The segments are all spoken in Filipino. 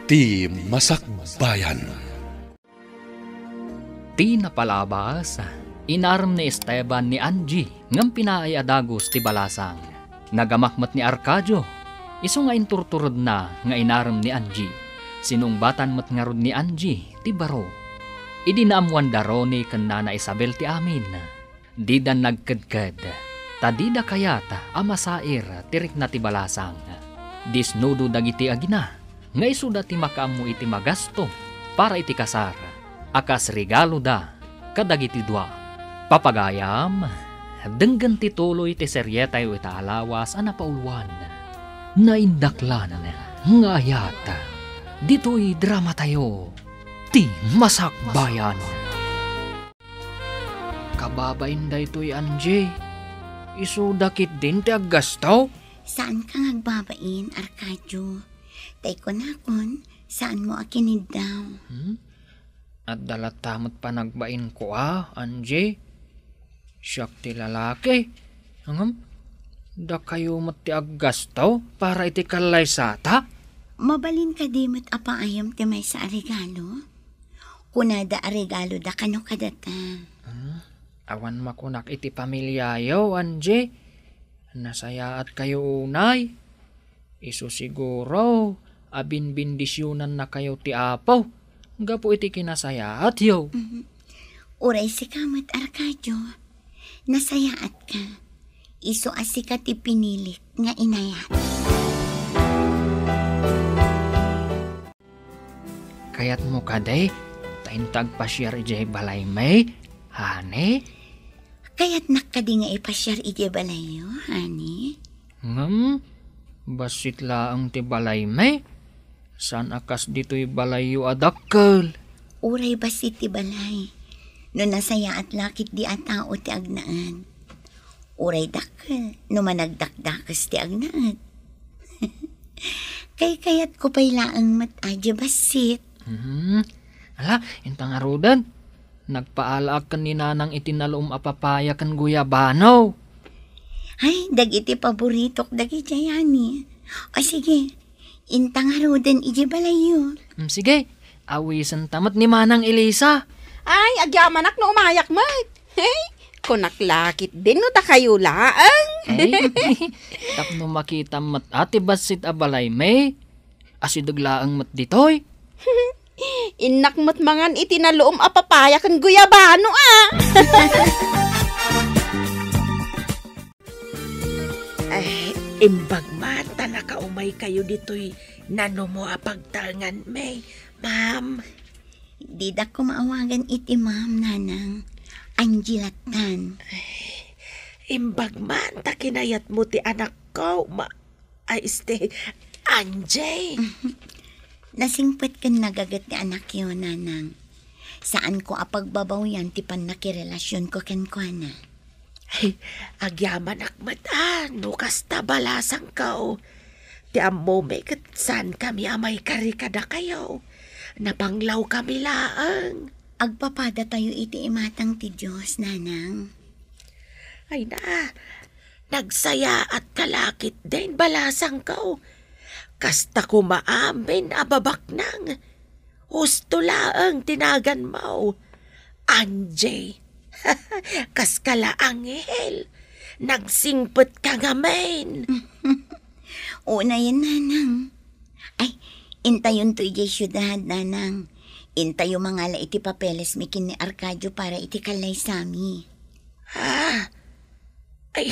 Ti Masakbayan. Ti napalabas, inarm ni Esteban ni Angie ngam pinaayadagos ti balasang. Nagamakmat ni Arcadio, iso nga inturturod na nga inarm ni Angie. Sinungbatan mat nga rod ni Angie ti baro. Idi naamuan daro ni kanana Isabel ti amin. Dida nagkadkad, tadida kayata amasair tirik na ti balasang. Disnudo dagiti agina, nga isuda ti makaamu iti magasto para iti kasar. Akas regalo da, kadagiti dua. Papagayam, denggan ti tuloy ti seryetay o itaalawas anapauluan. Naindaklan nga ayata, dito'y drama tayo, ti Masakbayan. Kababain da ito'y Angie, iso dakit din ti aggastaw? Saan kang agbabain, Arcadio? Tay ko na kon, saan mo akinid daw? At dalatamot pa nagbain ko Angie? Siyak ti lalaki. Da kayo mat ti aggastaw para iti kalay sata? Mabalin ka di mat apaayam ti may sa regalo? Kunada regalo da kano kadata. Awan makunak iti pamilyayo, Angie. Nasaya at kayo unay. Isu siguro, abin bindisyonan na kayo ti apaw. Gapo iti kinasaya at yo. Uray si kamat, Arcadio. Nasaya at ka. Isu asika ti pinilik nga inayat. Kayat mo kaday, taintag pasyar ijay balay may, hane? Kaya't nakadi nga ipasyar ije balayo, hani? Basit laang ti balay may? San akas dito'y balayo adakkel? Uray basit ti balay. No nasaya at lakit di at tao ti agnaan. Uray dakkel, no managdakdakas ti agnaan. Kayat ko pa'y laang matadya basit. Ala, intang arudan. Nagpaala kan ni nanang itinalom apapaya kan guyabano. Ay, dagiti paboritok dagiti yani. O sige, intang arudan iji balayo. Sige, awisan tamat ni Manang Elisa. Ay, agyamanak no umayak mat. Hey, kunaklakit din no ta kayo laang. Tapno makita mat ati basit abalay may. Asidaglaang mat ditoy. Inakmat mangan itinaloom apapaya kan guyabano Ay, imbag mata nakaumay kayo dito'y nano mo apagtangan may, ma'am. Di da ko maawagan iti ma'am nanang. Angie Latan. Imbag man ta kinayat mo ti anak ko, Angie. Nasingpet kan nagagat ni anak yun, nanang. Saan ko apagbabaw yan ti pan nakirelasyon ko ken kuana. Ay, agyaman akmat no kasta balasang kao. Ti ammo may katsan kami amay karikada kayo. Napanglaw kami laang. Agpapada tayo iti imatang ti Diyos, nanang. Ay na, nagsaya at kalakit din balasang kao. Kasta ko maamin ababak nang. Husto laang tinagan mo. Angie. Kas kala anghel. Nagsingpet ka ngamen. Una yan, nanang. Ay, intayon to iti syudad, nanang. Intayo mangala iti papeles mikin ni Arcadio para iti kalay sami. Ay,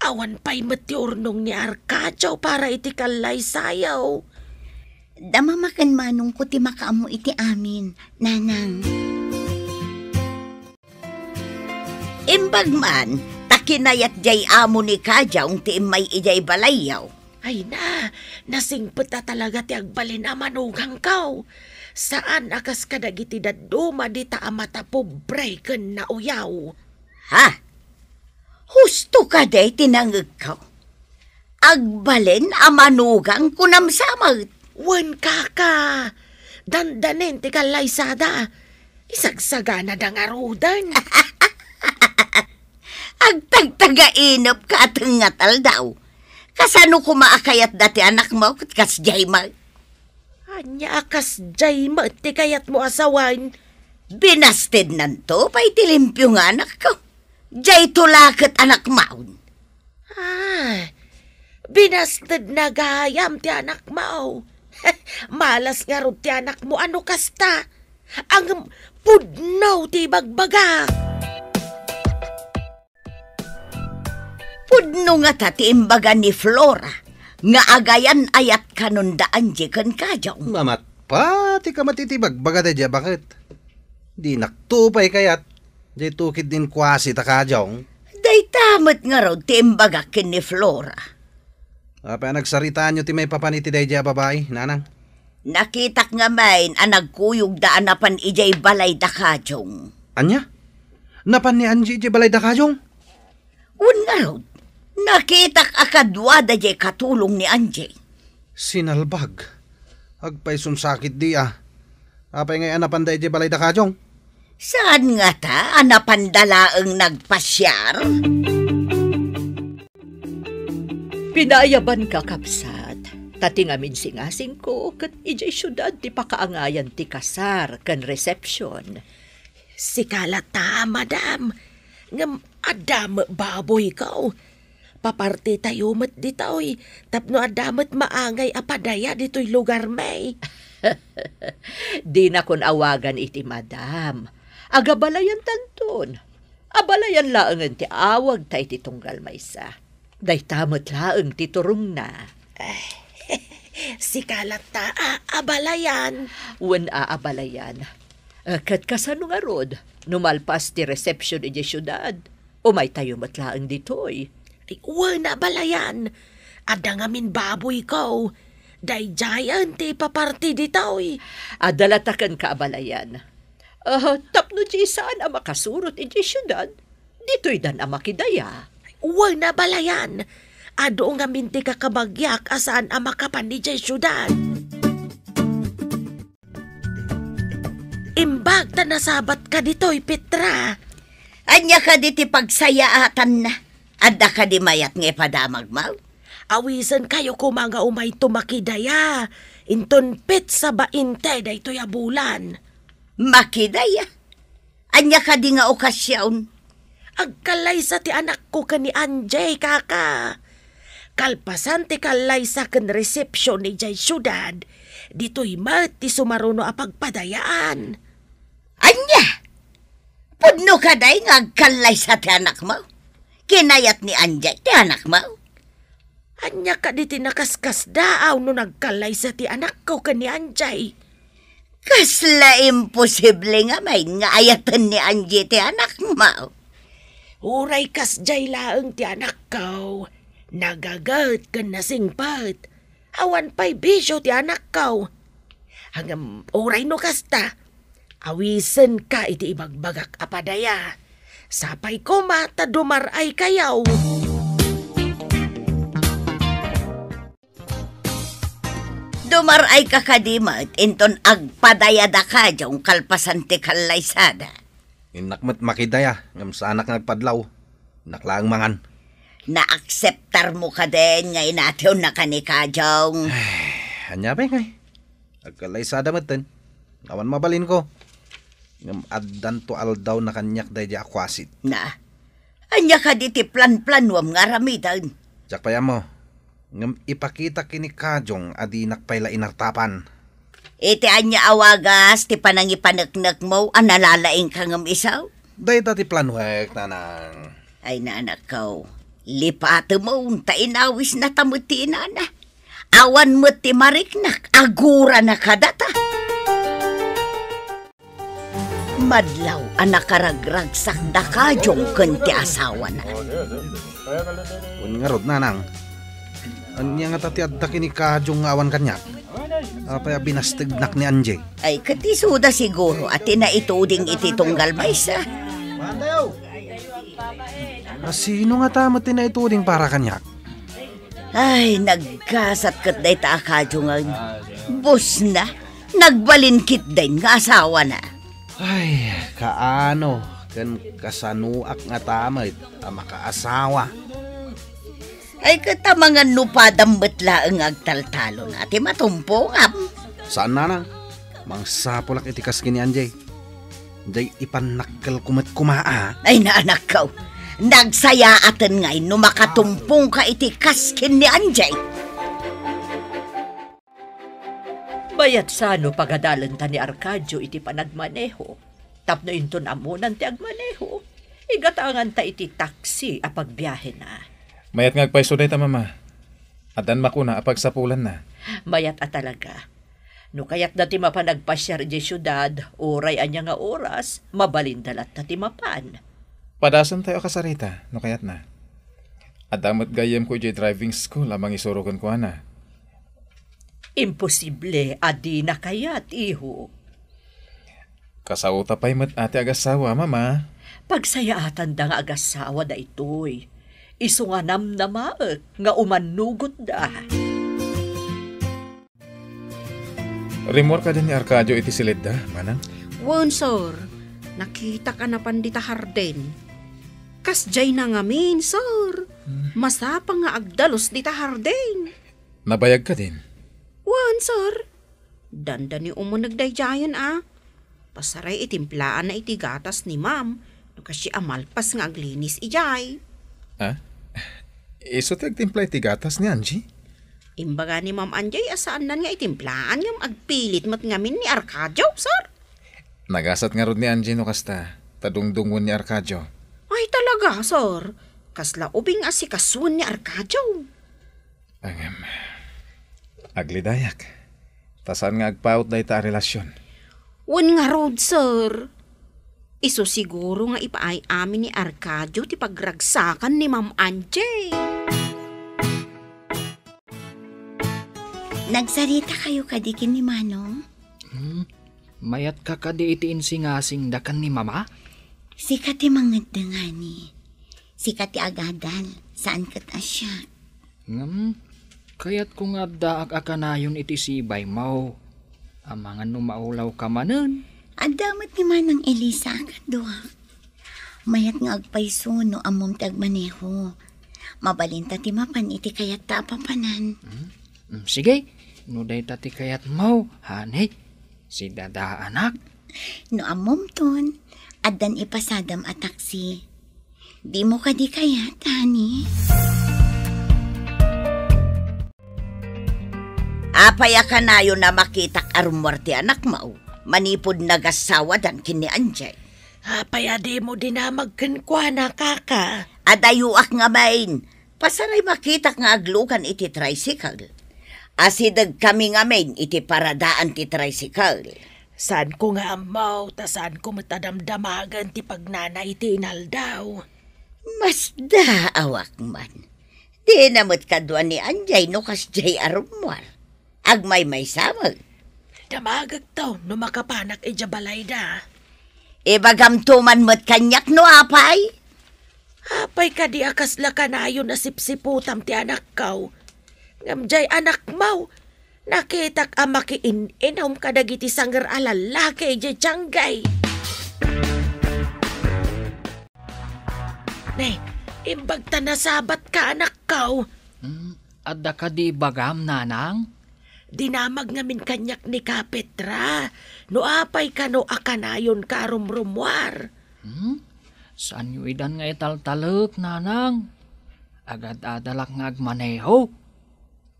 awan pa'y matiurnong ni Arcadio para iti kalay sayaw. Damamakan manong ko ti makaamu iti amin, nanang. Imbag man, takinayat jay amo ni Kajaw ti imay ijay balayaw. Ay na, nasingpet na talaga ti agbalin a manugang kaw. Saan akas kadagiti daduma di ta amata pobre ken na uyaw. Ha? Husto ka day tinangag ka. Agbalin a manugang kunamsamag. Wen kaka, dandanin ti kalaysada. Isagsagana dang arudan. Agtagtagainap ka at ngatal daw. Kasano kumaakayat dati anak mo kat kasjay mag? Anya akas jay ti kayat mo asawan. Binasted nanto, pa'y tilimpyo nga anak ko. Jay tulakot anak maun. Binasted na gayam ti anak mo. Malas nga ron ti anak mo, ano kasta? Ang pudnaw ti bagbaga. Pudno nga ta ti imbaga ni Flora, nga agayan ayat kanundaan di kan kajaw. Mamat pa, ti ka matitibag, baga da bakit? Di naktupay kayat, di tukid din kwasi takajong. Day tamot nga raw ti imbaga kin ni Flora. Apa nagsaritaan nyo ti may papaniti day babae, nanang? Nakitak nga main ang nagkuyog daan napan ijay balay da kajong. Anya? Napan ni Angie iti balay da kajong? Un nga raw, nakitak akadwa da jay katulong ni Angie. Sinalbag. Agpay sumsakit di Apay ngay anapan da iti balay da kajong? Saan nga ta anapandalaang nagpasyar? Pinayaban ka, kapsat. Tatingamin singasing ko, kat ijay syudad ti pakaangayan ti kasar kan reception. Sikalata, madam. Ngam adam baboy ka. Paparti tayo mat ditoy. Tapno adamat maangay apadaya ditoy lugar may. Di na kon awagan iti madam. Agabalayan tanton. Abalayan laangan ti awag ta iti tunggal maysa. Day tamot laang ti turong na. Sikalata, abalayan. Wen aabalayan. Kat kasano nga rod, numalpas ti reception iti syudad. Umay tayo matlaang ditoy. Wan abalayan. Ada ngamin baboy ko. Day giant ti paparti ditoy. Adalatakan ka abalayan. Tapno di saan ang makasurot iti syudad. Dito'y dan ang makidaya. Wan abalayan. Ado nga minti kakabagyak asaan ang makapan di jay syudad. Imbag ta nasabat ka ditoy, Petra. Anya ka diti pagsayaatan na. Adda ka di mayat nga padamag mau. Awisan kayo ko mga umay tumakidaya. Inton pit sa bainte day to'y abulan. Makidaya. Anya ka di nga okasyon. Agkalay sa ti anak ko ka ni Anjay, kaka. Kalpasan ti kalay sa kan reception ni jay syudad. Dito'y mat ti sumaruno a pagpadayaan. Anya? Pudno ka day nga agkalay sa ti anak mo. Kinayat ni Anjay ti anak mo. Anya ka di tinakaskas daaw no nagkalay sa ti anak ko ka ni Anjay. Kasla imposible nga may nga ayatan ni Anjay ti anak mo. Uray kas jay laeng ti anak ko. Nagagat ka na singpat. Awan pa'y bisyo ti anak ko. Hanggang uray no kasta. Awisen ka iti ibagbagak apadaya. Sapay ko mata dumaray kayaw. Dumaray ka kadimat, inton agpadayada ka diyong kalpasan ti kalaysada. Inakmat makidaya, ngam sa anak nagpadlaw. Naklaang mangan. Na-acceptar mo ka din nga inatiw na ka ni Kajong. Anya ba ngay? Agkalaysada matan. Awan mabalin ko. Ngam addan to aldaw na kanyak day di akwasit. Na, anya ka diti plan-plan wam nga ramidan. Jak pa mo. Ngam ipakita kini Kajong adi nakpayla inartapan. Iti anya awagas ti panangipanaknak mo analalaing ka ngam isaw. Day dati planwek, nanang. Ay nanak ko, lipato mo unta inawis na tamuti inana. Awan mo ti mariknak, agura na kadata. Madlaw anak karagragsak da Kajong kunti asawa na. Un nga rod, nanang. Anya nga tati adda kini Kajong nga awan kanyak. Apaya binastignak ni Anjay. Ay katisuda siguro at inaituding iti tunggal maysa. Sino nga tamo tinaituding para kanyak? Ay, nagkasat kat day ta Kajong ang bus na. Nagbalinkit din nga asawa na. Ay, kaano, kan kasanuak nga tamay, makaasawa. Ay katamangan lupadang betla ang agtaltalo na ti matumpong am. Saan nanang? Mangsapulak iti kas kini Anjay. Day ipanakkel kumat kumaa. Ay naanak ko, nagsaya atin ngay no makatumpong ka iti kaskin ni Anjay. Bayat sano pagadalan ta ni Arcadio iti panagmaneho. Tapno inton amunan ti agmaneho. Igatangan ta iti taksi apagbiyahe na. Mayat nga agpaisoday ta, mama. Adan makuna apagsapulan na. Mayat at talaga. No kayat dati mapanagpasyar di syudad, oray anya nga oras, mabalindalat dati mapan. Padasan tayo kasarita, no kayat na. Adamot gayem ko di driving school amang isurugan ko na. Imposible, adi na kayat, iho. Kasauta pa'y mat ate agasawa, mama. Pagsayaatan da nga agasawa da itoy. Iso nga namnamaek nga umanugot da. Rimor ka din ni Arcadio iti silid da, manang? Wan, sir. Nakita ka na pandita harden. Kasjay na ngamin, sir. Masapang nga agdalos dita harden. Nabayag ka din? Wan, sir. Danda ni nagdayjayan, Pasaray itimplaan na iti gatas ni ma'am. No kasi amalpas nga aglinis ijay. Iso ti agtimpla iti gatas ni Angie? Imbaga ni Ma'am Anjay asaan nan nga itimplaan yung agpilit mat ngamin ni Arcadio, sir. Nagasat nga rod ni Angie no kasta. Tadungdungon ni Arcadio. Ay talaga, sir. Kasla ubing asikasun ni Arcadio. Aglidayak. Tasan nga agpaut da ita relasyon. Wan nga rod, sir. Iso siguro nga ipaay amin ni Arcadio ti pagragsakan ni Ma'am Anjay. Nagsarita kayo kadikin ni Manong? Mayat ka kadi iti insingasing dakan ni mama? Sikat ti mangad da nga ni. Sikat ti agadal. Saan kat asya? Kayat ko nga daag akanayon iti sibay mau. Amangan no maulaw ka manen. Adamat ni Manang Elisa akadwa. Mayat nga agpaiso no amom ti agmaneho. Mabalinta ti mapan iti kayat ta papanan. Sige, no day tati kayat mau, hanay. Si dada anak. No amom ton, adan ipasadam a taksi. Di mo ka di kayat, hani? Apaya ka na yun na makitak arumwarte anak mo. Manipod nagasawa dan kini Anjay. Apaya di mo dinamagkankwa na kaka. Adayuak nga main. Pasaray makitak nga aglukan iti tricycle. Asidag kami nga main iti paradaan ti tricycle. Saan ko nga amaw, ta saan ko matadamdamagan ti pagnana iti inaldaw. Mas daawak man. Di namot kadwa ni Anjay no kasjay arumwar. Agmay may samag. Damagag to no makapanak ijabalay da. Ibagamtuman mo't kanyak no apay? Apay ka di akas lakanayo na sipsiputam ti anak kaw. Ngamjay anak mau, nakitak amakiin-inom kadagiti sanggar alalaki ijay tsanggay. Nay, imbagta na sabat ka anak kaw. Adda ka di bagam nanang? Dinamag ngamin kanyak ni Kapetra. No apay ka no akanayon ka rumrumwar. Saan yu idan nga italtalak nanang? Agad adalak nga agmaneho.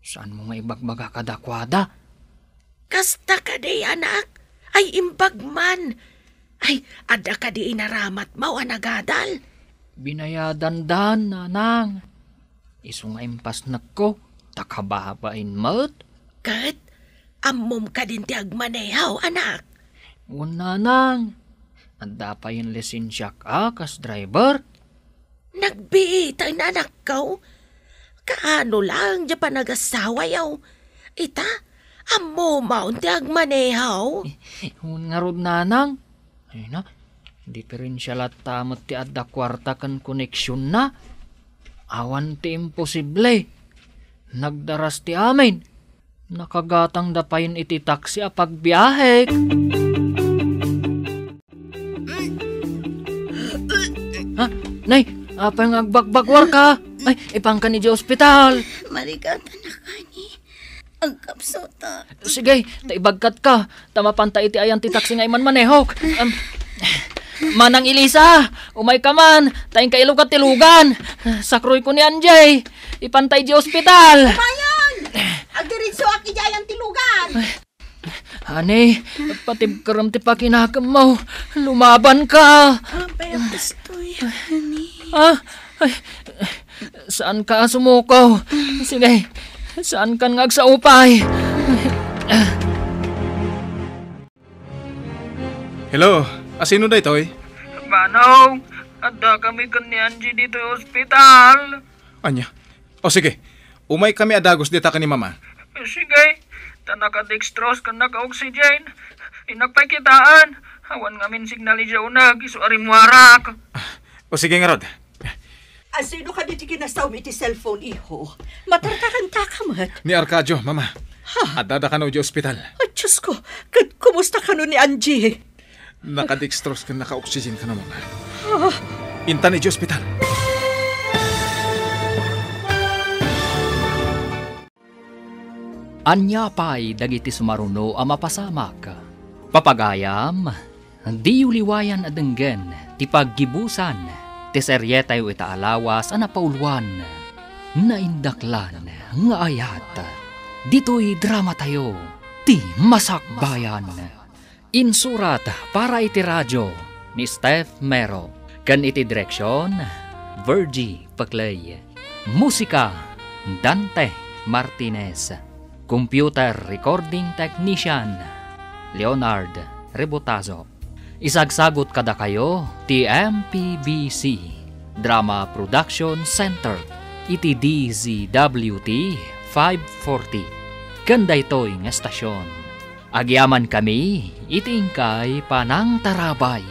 Saan mo nga ibagbaga kadakwada? Kasta ka di anak. Ay imbagman. Ay ada ka di inaramat mau anagadal. Binayadan dan nanang. Iso nga impas ko. Takabahapain mat. Kat, amom ka din ti agmanehaw, anak. Nanang, anda pa yung lisensya ka, kas driver? Nagbiitay na anak ko. Kaano lang, dya pa nagasawa yaw. Ita, amomaw ti agmanehaw. Nga rod nanang. Ay na, diferensya tamat ti adda kwarta kan koneksyon na. Awan ti imposible. Nagdaras ti amin. Nakagatang dapayin iti taksi a pagbiyahe. Ha? Nay, apa yung agbagbagwar ka? Ay, ipang ka ni di ospital. Marigatan na ka ni. Ang kapsuta. Sige, taibagkat ka. Tamapanta iti ayan ti taksi nga iman manehok. Manang Elisa, umay ka man. Tayong kailog at tilugan. Sakroy ko ni Anjay. Ipantay di ospital. Mayon! Agdiritso aki jayang tilugan. Ani, patibkaram ti pakinakam mo. Lumaban ka. Apay ang gustoy, honey. Ay, saan ka sumukaw? Sige, saan ka ngagsaupay? Hello, asino da ito eh? Manong, ada kami ni Angie dito sa ospital. Anya? O sige, umay kami adagos dita ka ni mama. Sige, tanaka-dextrose ka naka-oxygen. Inakpay kitaan. Hawan ngamin signal iya unag, isuari muarak. O sige nga Rod. Asino ka diti kinasaw iti cellphone, iho? Matartakan takamat. Ni Arcadio, mama. Adada ka na di ospital. At Diyos ko, kumusta ka nun ni Angie? Naka-dextrose ka, naka-oxygen ka na mama. Intan di ospital. Anya pa'y dagiti sumaruno ang mapasamak. Papagayam, di uliwayan adenggen, ti paggibusan, ti seryetay o itaalawas ang napaulwan, naindaklan nga ayat. Dito'y drama tayo, ti Masakbayan. Insurat para iti radyo ni Steph Mero. Kan iti direksyon, Virgie Paclay. Musika, Dante Martinez. Computer Recording Technician, Leonard Rebotazo. Isagsagot kada kayo, ti MPBC Drama Production Center, iti DZWT 540. Ganda ito'y nga estasyon. Agyaman kami, itingkay panang tarabay.